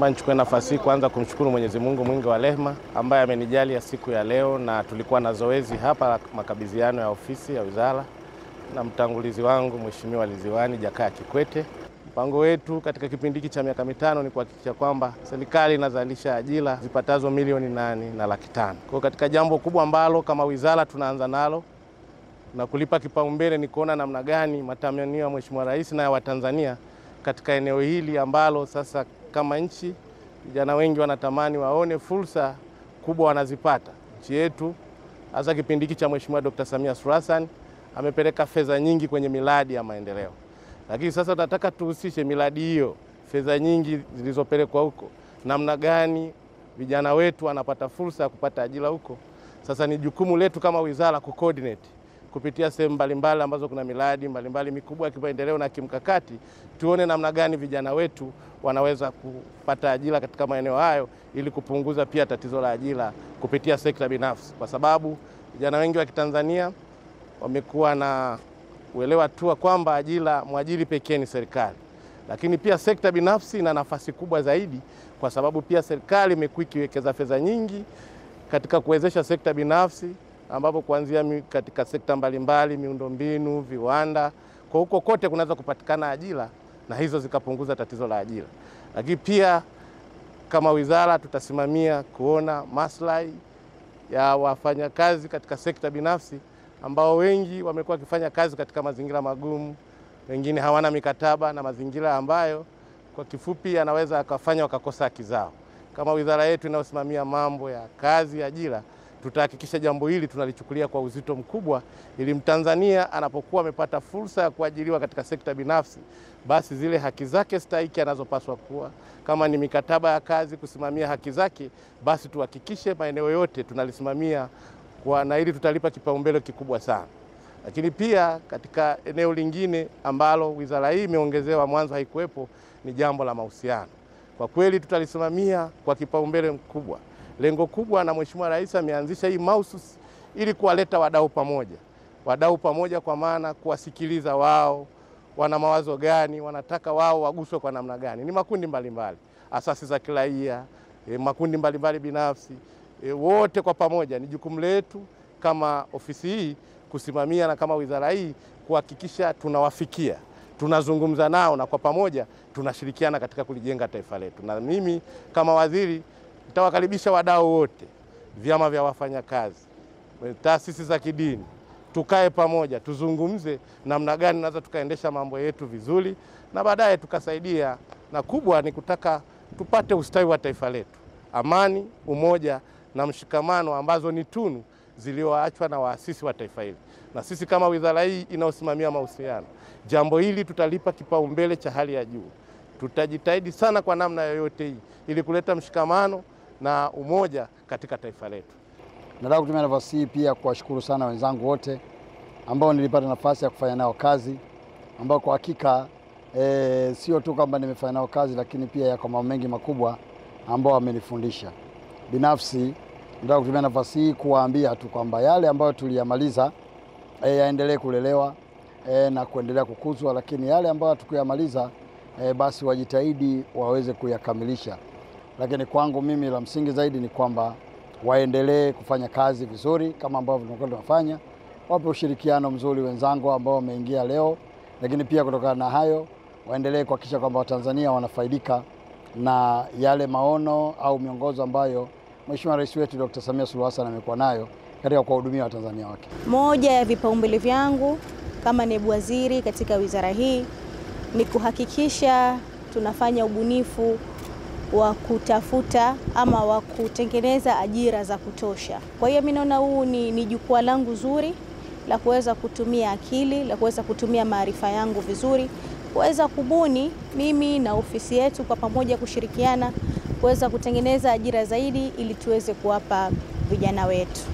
Nichukue nafasi hii kwanza kumshukuru Mwenyezi Mungu mwingi wa rehema ambaye amenijalia siku ya leo, na tulikuwa na zoezi hapa la makabidhiano ya ofisi ya wizara na mtangulizi wangu Mheshimiwa Ridhiwani Jakaya Kikwete. Mpango wetu katika kipindi hiki cha miaka mitano ni kuhakikisha kwamba serikali inazalisha ajira zipatazo milioni 8.5. Kwa katika jambo kubwa ambalo kama wizara tunaanza nalo na kulipa kipaumbele ni kuona namna gani matamanio ya Mheshimiwa Rais na ya Watanzania katika eneo hili ambalo sasa kama nchi vijana wengi wanatamani waone fursa kubwa wanazipata. Nchi yetu hasa kipindi hiki cha Mheshimiwa Dr. Samia Suluhu Hassan amepeleka fedha nyingi kwenye miradi ya maendeleo. Lakini sasa tunataka tuhusishe miradi hiyo, fedha nyingi zilizopelekwa huko, namna gani vijana wetu wanapata fursa ya kupata ajira huko. Sasa ni jukumu letu kama wizara kucoordinate kupitia sehemu mbalimbali ambazo kuna miradi mbalimbali mikubwa ya kimaendeleo na kimkakati, tuone namna gani vijana wetu wanaweza kupata ajira katika maeneo hayo ili kupunguza pia tatizo la ajira kupitia sekta binafsi, kwa sababu vijana wengi wa Kitanzania wamekuwa na uelewa tu kwamba ajira mwajiri pekee ni serikali, lakini pia sekta binafsi ina nafasi kubwa zaidi, kwa sababu pia serikali imekuwa ikiwekeza fedha nyingi katika kuwezesha sekta binafsi, ambapo kuanzia katika sekta mbalimbali, miundombinu, viwanda, kwa huko kote kunaweza kupatikana ajira na hizo zikapunguza tatizo la ajira. Lakini pia kama wizara tutasimamia kuona maslahi ya wafanyakazi katika sekta binafsi ambao wengi wamekuwa wakifanya kazi katika mazingira magumu, wengine hawana mikataba na mazingira ambayo kwa kifupi anaweza akafanya wakakosa haki zao. Kama wizara yetu inayosimamia mambo ya kazi, ajira, tutahakikisha jambo hili tunalichukulia kwa uzito mkubwa, ili Mtanzania anapokuwa amepata fursa ya kuajiriwa katika sekta binafsi, basi zile haki zake stahiki anazopaswa kuwa, kama ni mikataba ya kazi, kusimamia haki zake, basi tuhakikishe maeneo yote tunalisimamia na ili tutalipa kipaumbele kikubwa sana. Lakini pia katika eneo lingine ambalo wizara hii imeongezewa, mwanzo haikuwepo, ni jambo la mahusiano. Kwa kweli tutalisimamia kwa kipaumbele mkubwa. Lengo kubwa na Mheshimiwa Rais ameanzisha hii mahususi ili kuwaleta wadau pamoja. Wadau pamoja kwa maana kuwasikiliza wao, wana mawazo gani, wanataka wao waguswe kwa namna gani. Ni makundi mbalimbali, asasi za kiraia, makundi mbalimbali binafsi, wote kwa pamoja. Ni jukumu letu kama ofisi hii kusimamia na kama wizara hii kuhakikisha tunawafikia, tunazungumza nao na kwa pamoja tunashirikiana katika kulijenga taifa letu. Na mimi kama waziri nitawakaribisha wadau wote, vyama vya wafanyakazi, taasisi za kidini, tukae pamoja, tuzungumze namna gani tunaweza tukaendesha mambo yetu vizuri na baadaye tukasaidia, na kubwa ni kutaka tupate ustawi wa taifa letu, amani, umoja na mshikamano ambazo ni tunu zilioachwa na waasisi wa taifa hili. Na sisi kama wizara hii inayosimamia mahusiano, jambo hili tutalipa kipaumbele cha hali ya juu. Tutajitahidi sana kwa namna yoyote hii ili kuleta mshikamano na umoja katika taifa letu. Nataka kutumia nafasi hii pia kuwashukuru sana wenzangu wote ambao nilipata nafasi ya kufanya nao kazi, ambao kwa hakika sio tu kwamba nimefanya nao kazi, lakini pia yako mambo mengi makubwa ambao wamenifundisha. Binafsi nataka kutumia nafasi hii kuwaambia tu kwamba yale ambayo tuliyamaliza yaendelee kulelewa na kuendelea kukuzwa, lakini yale ambayo tukuyamaliza basi wajitahidi waweze kuyakamilisha. Lakini kwangu mimi la msingi zaidi ni kwamba waendelee kufanya kazi vizuri kama ambavyo tumekuwa tunafanya. Wape ushirikiano mzuri wenzangu ambao wameingia leo, lakini pia kutokana na hayo waendelee kuhakikisha kwamba Watanzania wanafaidika na yale maono au miongozo ambayo Mheshimiwa Rais wetu Dr. Samia Suluhu Hassan amekuwa nayo katika kuwahudumia Watanzania wake. Moja ya vipaumbele vyangu kama naibu waziri katika wizara hii ni kuhakikisha tunafanya ubunifu wa kutafuta ama wa kutengeneza ajira za kutosha. Kwa hiyo mimi naona huu ni jukwaa langu zuri la kuweza kutumia akili, la kuweza kutumia maarifa yangu vizuri, kuweza kubuni mimi na ofisi yetu kwa pamoja kushirikiana kuweza kutengeneza ajira zaidi ili tuweze kuwapa vijana wetu.